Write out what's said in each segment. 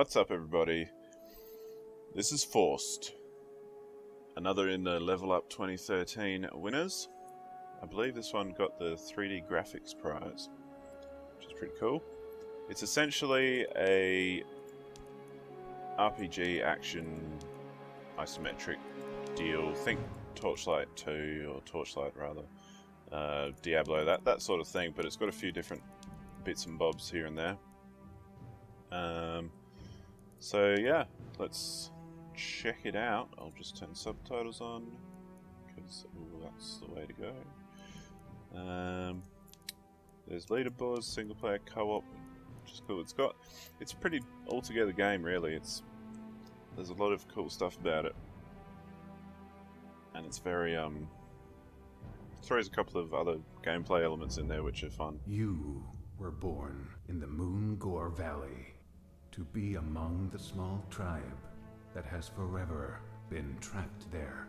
What's up, everybody? This is Forced, another in the Level Up 2013 winners. I believe this one got the 3D graphics prize, which is pretty cool. It's essentially a RPG action isometric deal. Think Torchlight 2 or Torchlight rather, Diablo, that sort of thing. But it's got a few different bits and bobs here and there. So yeah, let's check it out. I'll just turn subtitles on because that's the way to go. There's leaderboards, single player co-op, which is cool. It's a pretty altogether game, really. There's a lot of cool stuff about it, and it's very throws a couple of other gameplay elements in there which are fun. You were born in the Moongore Valley to be among the small tribe that has forever been trapped there.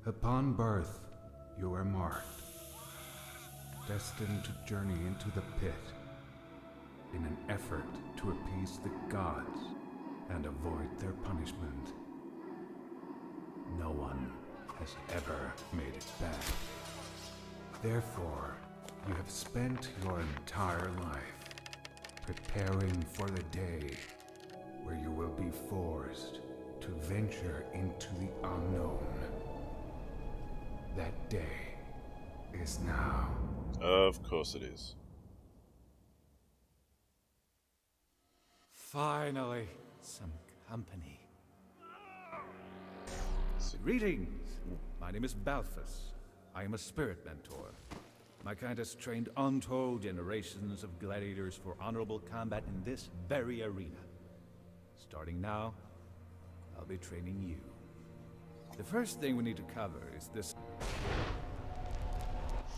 Upon birth, you are marked, destined to journey into the pit in an effort to appease the gods and avoid their punishment. No one has ever made it back. Therefore, you have spent your entire life preparing for the day where you will be forced to venture into the unknown. That day is now. Of course it is. Finally, some company. Greetings. My name is Balthus. I am a spirit mentor. My kind has trained untold generations of gladiators for honorable combat in this very arena. Starting now, I'll be training you. The first thing we need to cover is this.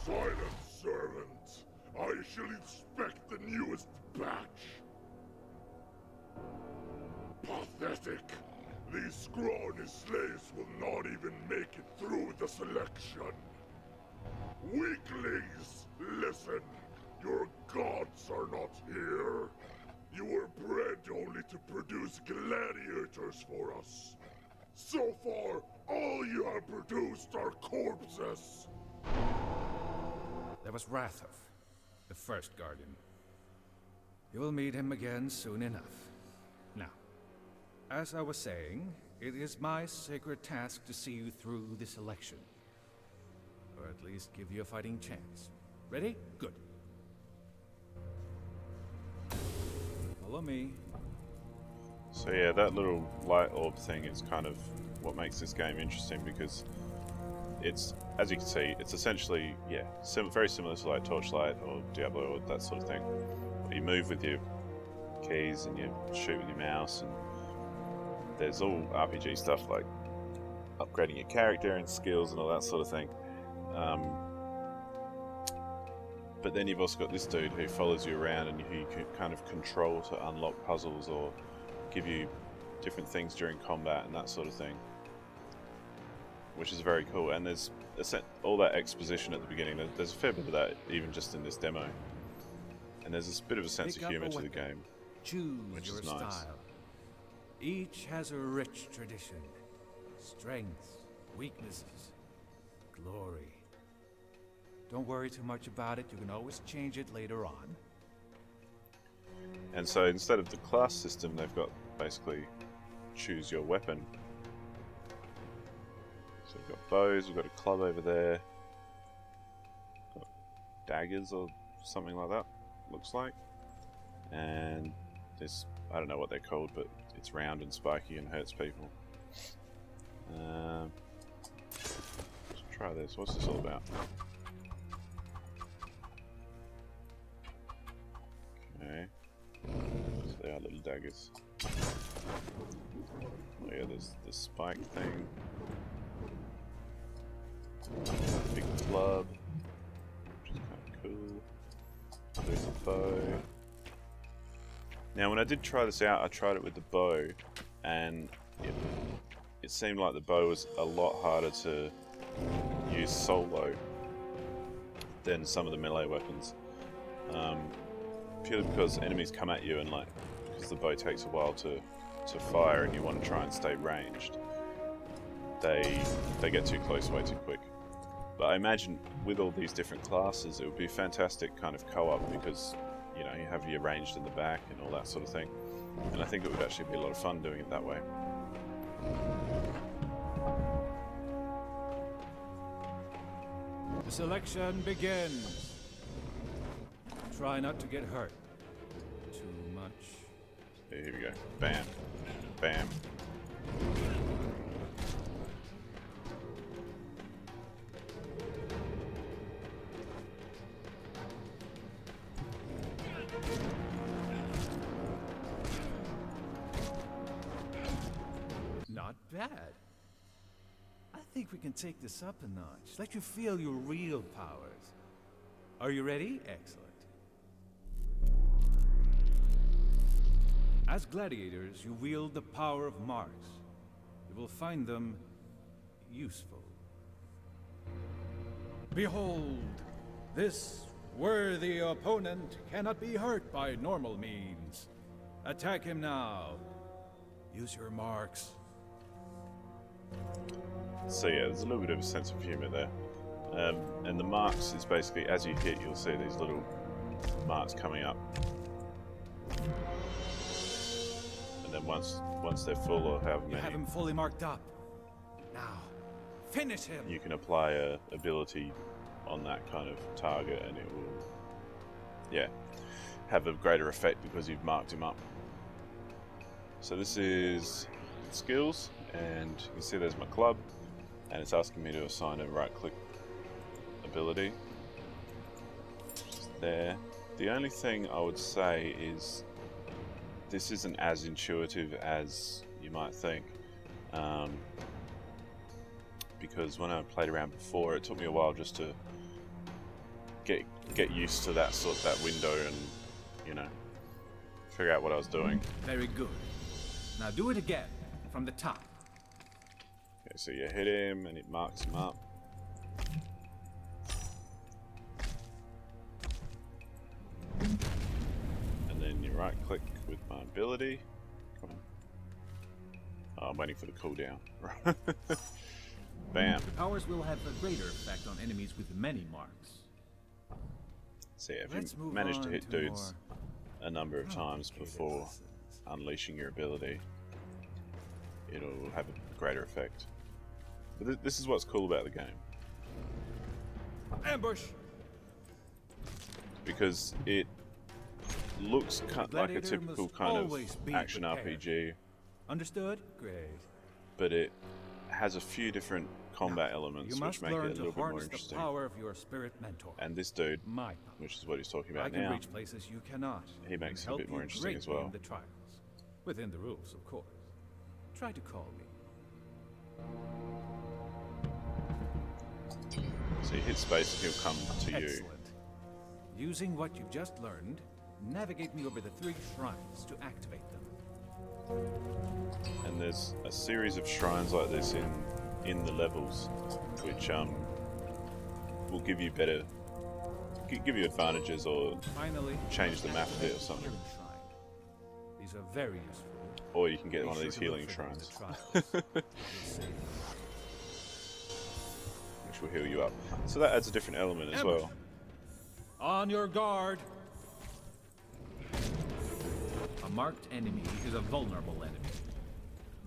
Silence, servant. I shall inspect the newest batch. Pathetic. These scrawny slaves will not even make it through the selection. Weaklings, listen. Your gods are not here. You were bred only to produce gladiators for us. So far, all you have produced are corpses. There was Rathov, the first guardian. You will meet him again soon enough. Now, as I was saying, it is my sacred task to see you through this election. Or at least give you a fighting chance. Ready? Good. Follow me. So yeah, that little light orb thing is kind of what makes this game interesting, because it's, as you can see, it's essentially, yeah, very similar to like Torchlight or Diablo or that sort of thing. You move with your keys and you shoot with your mouse, and there's all RPG stuff like upgrading your character and skills and all that sort of thing. But then you've also got this dude who follows you around and who you can kind of control to unlock puzzles or give you different things during combat and that sort of thing, which is very cool. And there's all that exposition at the beginning. There's a fair bit of that even just in this demo, and there's this bit of a sense of humour to the game, which is nice. Style. Each has a rich tradition, strengths, weaknesses, glory. Don't worry too much about it, you can always change it later on. And so instead of the class system, they've got basically choose your weapon. So we've got bows, we've got a club over there, got daggers or something like that, looks like. And this, I don't know what they're called, but it's round and spiky and hurts people. Let's try this. What's this all about? Okay. So they are little daggers. Oh yeah, there's the spike thing. Big club, which is kind of cool. There's a bow. Now, when I did try this out, I tried it with the bow, and it seemed like the bow was a lot harder to use solo than some of the melee weapons. Purely because enemies come at you and like, because because the bow takes a while to fire and you want to try and stay ranged, they get too close way too quick. But I imagine with all these different classes, it would be fantastic kind of co-op because, you know, you have your ranged in the back and all that sort of thing. And I think it would actually be a lot of fun doing it that way. The selection begins. Try not to get hurt too much. Here we go. Bam. Bam. Not bad. I think we can take this up a notch. Let you feel your real powers. Are you ready? Excellent. As gladiators, you wield the power of Mars. You will find them useful. Behold, this worthy opponent cannot be hurt by normal means. Attack him now. Use your marks. So yeah, there's a little bit of a sense of humour there. And the marks is basically, as you hit, you'll see these little marks coming up. And then once they're full, or however many, You have him fully marked up. Now, finish him! you can apply a ability on that kind of target and it will, yeah, have a greater effect because you've marked him up. So this is skills, and you can see there's my club, and it's asking me to assign a right-click ability. Just there. The only thing I would say is this isn't as intuitive as you might think, because when I played around before, it took me a while just to get used to that window and, you know, figure out what I was doing. Very good. Now do it again, from the top. Okay, so you hit him and it marks him up. And then you right click with my ability. Come on. Oh, I'm waiting for the cooldown. Bam. The powers will have a greater effect on enemies with many marks. So yeah, Let's if you move manage to on hit to dudes a number of times before classes. unleashing your ability, it'll have a greater effect. But this is what's cool about the game, Ambush! because it looks like a Gladiator typical must kind of always be action prepared. RPG, Understood? Great. but it has a few different combat elements You which must make it a learn little to bit more harness the interesting. power of your spirit mentor. And this dude, My power. which is what he's talking I about can now, reach places you cannot. he makes it a Help bit more you interesting as greatly well. in the trials. Within the rules, of course. Try to call me. So you hit space and he'll come to you. Excellent. Using what you've just learned, navigate me over the 3 shrines to activate them. And there's a series of shrines like this in the levels, which will give you give you advantages or Finally, change the map a bit or activate the something. healing shrine. These are very useful. Or you can get Be one of sure these to look healing for them in shrines, the trials. You'll see. which will heal you up. So that adds a different element as Ambush. well. On your guard! A marked enemy is a vulnerable enemy.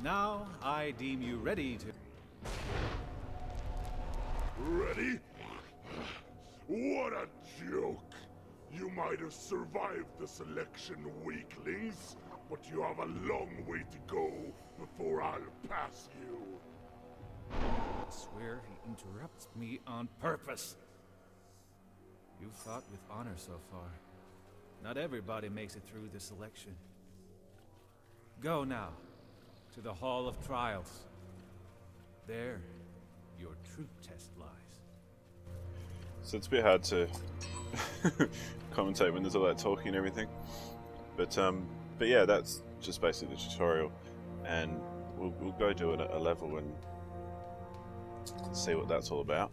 Now, I deem you ready to... Ready? What a joke! You might have survived the selection, weaklings, but you have a long way to go before I'll pass you. I swear he interrupts me on purpose. You've fought with honor so far. Not everybody makes it through the selection. Go now to the Hall of Trials. There, your true test lies. So it's a bit hard to commentate when there's all that talking and everything. But yeah, that's just basically the tutorial, and we'll go do a level and see what that's all about.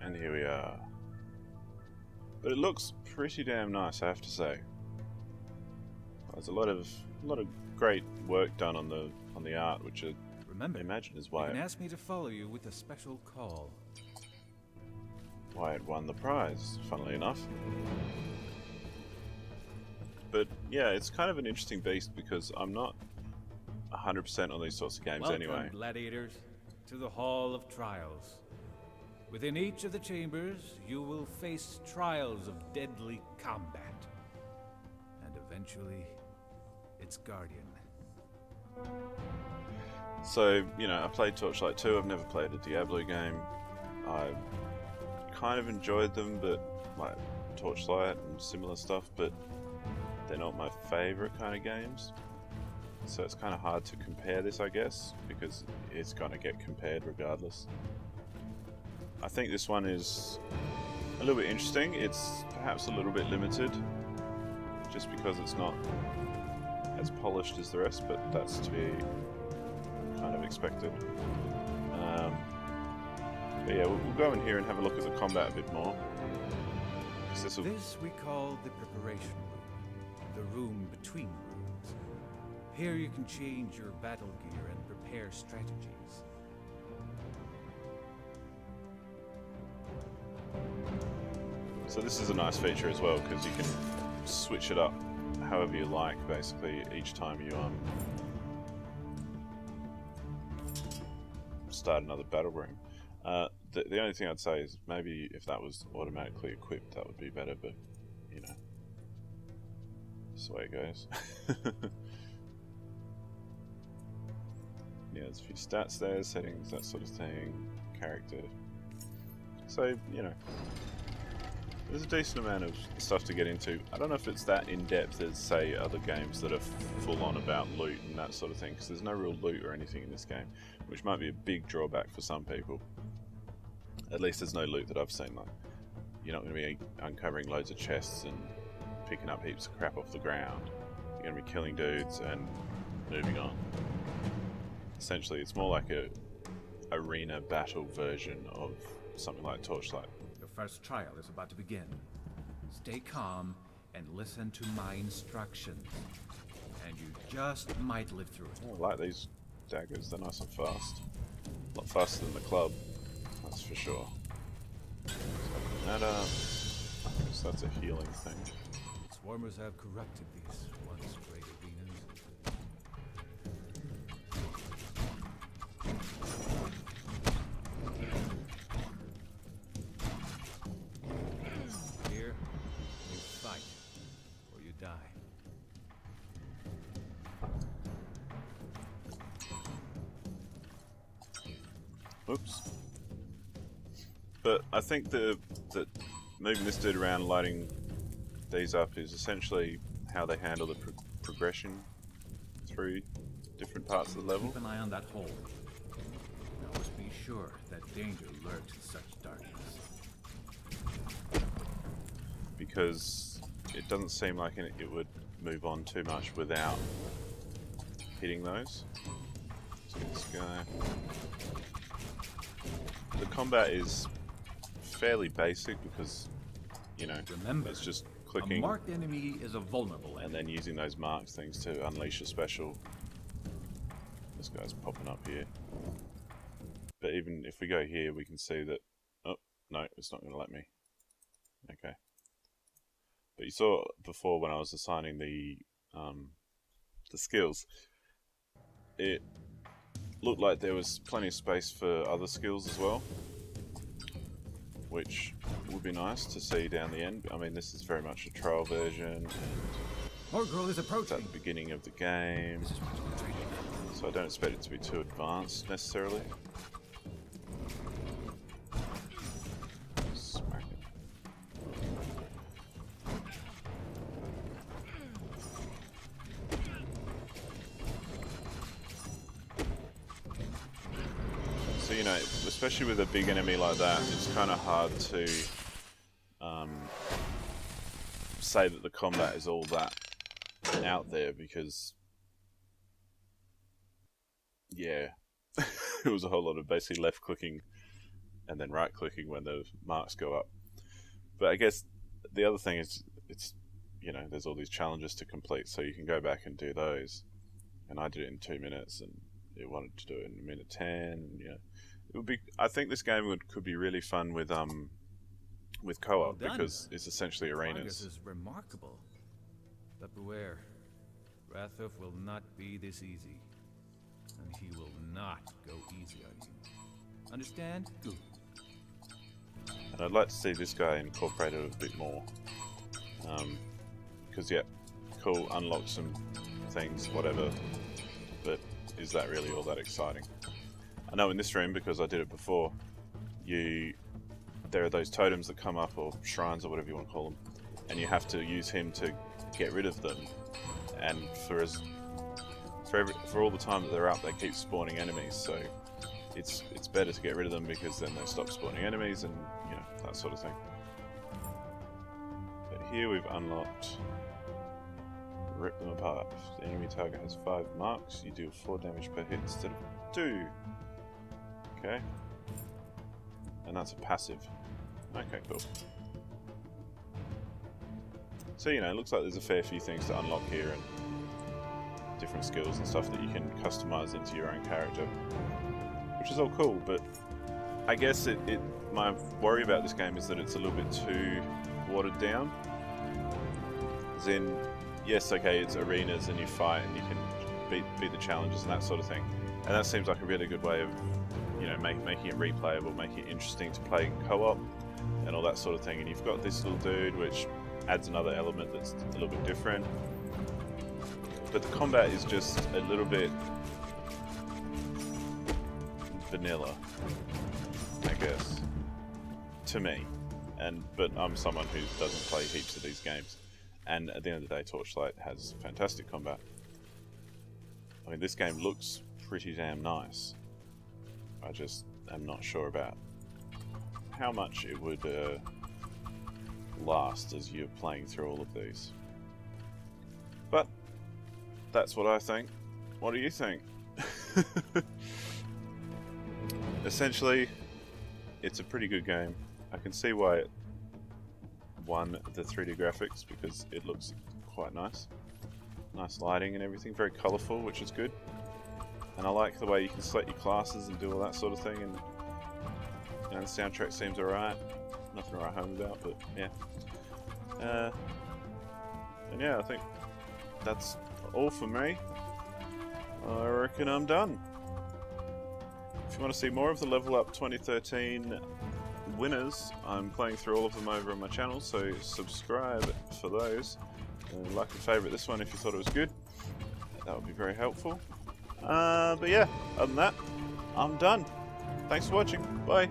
And here we are. But it looks pretty damn nice, I have to say. There's a lot of great work done on the art, which I Remember, imagine is you why can ask me to follow you with a special call. it won the prize, funnily enough. But yeah, it's kind of an interesting beast because I'm not 100% on these sorts of games Welcome, anyway. gladiators, to the Hall of Trials. Within each of the chambers, you will face trials of deadly combat. And eventually, its guardian. So, you know, I played Torchlight 2, I've never played a Diablo game. I kind of enjoyed them, but like Torchlight and similar stuff, but they're not my favourite kind of games. So it's kind of hard to compare this, I guess, because it's going to get compared regardless. I think this one is a little bit interesting. It's perhaps a little bit limited, just because it's not as polished as the rest, but that's to be kind of expected. But yeah, we'll go in here and have a look at the combat a bit more. This we call the preparation room, the room between rooms. Here you can change your battle gear and prepare strategies. So this is a nice feature as well, because you can switch it up however you like, basically, each time you start another battle room. The only thing I'd say is maybe if that was automatically equipped, that would be better, but, you know, that's the way it goes. Yeah, there's a few stats there, settings, that sort of thing, character. So, you know, there's a decent amount of stuff to get into. I don't know if it's that in-depth as, say, other games that are full-on about loot and that sort of thing, because there's no real loot or anything in this game, which might be a big drawback for some people. At least there's no loot that I've seen. Like, you're not going to be uncovering loads of chests and picking up heaps of crap off the ground. You're going to be killing dudes and moving on. Essentially, it's more like a arena battle version of something like Torchlight. Your first trial is about to begin. Stay calm and listen to my instructions. And you just might live through it. Oh, I like these daggers, they're nice and fast. A lot faster than the club, that's for sure. So open that up. So that's a healing thing. Swarmers have corrupted these once great arenas. Here, you fight, or you die. Oops. But I think that moving this dude around, lighting these up, is essentially how they handle the progression through different parts of the level. Keep an eye on that hole. Always be sure that danger lurks in such darkness. Because it doesn't seem like it would move on too much without hitting those. So this guy. The combat is fairly basic because, you know, Remember, it's just a clicking marked enemy is a vulnerable and enemy. then using those marks things to unleash a special. This guy's popping up here. But even if we go here, we can see that... Oh, no, it's not going to let me. Okay. But you saw before when I was assigning the skills, it looked like there was plenty of space for other skills as well, which would be nice to see down the end. I mean, this is very much a trial version, and More girl is it's at approaching. the beginning of the game, This is what you're training for. so I don't expect it to be too advanced necessarily. Smack it. So, you know, especially with a big enemy like that, it's kind of hard to say that the combat is all that out there because, yeah, it was a whole lot of basically left clicking and then right clicking when the marks go up. But I guess the other thing is it's you know, there's all these challenges to complete, so you can go back and do those. And I did it in 2 minutes, and it wanted to do it in 1:10. And yeah, it would be. I think this game could be really fun with co-op, Well done. because it's essentially Progress arenas. is remarkable. But beware, Rathov will not be this easy. And he will not go easy on you. Understand? Good. And I'd like to see this guy incorporated a bit more. Because yeah, cool, unlock some things, whatever. But is that really all that exciting? I know in this room, because I did it before, there are those totems that come up, or shrines, or whatever you want to call them, and you have to use him to get rid of them. And for all the time that they're up, they keep spawning enemies. So it's better to get rid of them, because then they stop spawning enemies, and you know, that sort of thing. But here we've unlocked rip them apart. If the enemy target has 5 marks, you deal 4 damage per hit instead of 2. Okay. And that's a passive. Okay, cool. So, you know, it looks like there's a fair few things to unlock here, and different skills and stuff that you can customize into your own character, which is all cool. But I guess my worry about this game is that it's a little bit too watered down. As in, yes, okay, it's arenas and you fight and you can beat the challenges and that sort of thing, and that seems like a really good way of, you know, making it replayable, making it interesting to play co-op and all that sort of thing. And you've got this little dude, which adds another element that's a little bit different. But the combat is just a little bit vanilla, I guess, to me. But I'm someone who doesn't play heaps of these games, and at the end of the day, Torchlight has fantastic combat. I mean, this game looks pretty damn nice. I just am not sure about how much it would last as you're playing through all of these. But that's what I think. What do you think? Essentially, it's a pretty good game. I can see why it won the 3D graphics, because it looks quite nice. Nice lighting and everything, very colourful, which is good. And I like the way you can select your classes and do all that sort of thing. And you know, the soundtrack seems alright. Nothing to write home about, but yeah. And yeah, I think that's all for me. I reckon I'm done. If you want to see more of the Level Up 2013 winners, I'm playing through all of them over on my channel, so subscribe for those. And like and favourite this one if you thought it was good. That would be very helpful. But yeah, other than that, I'm done. Thanks for watching. Bye.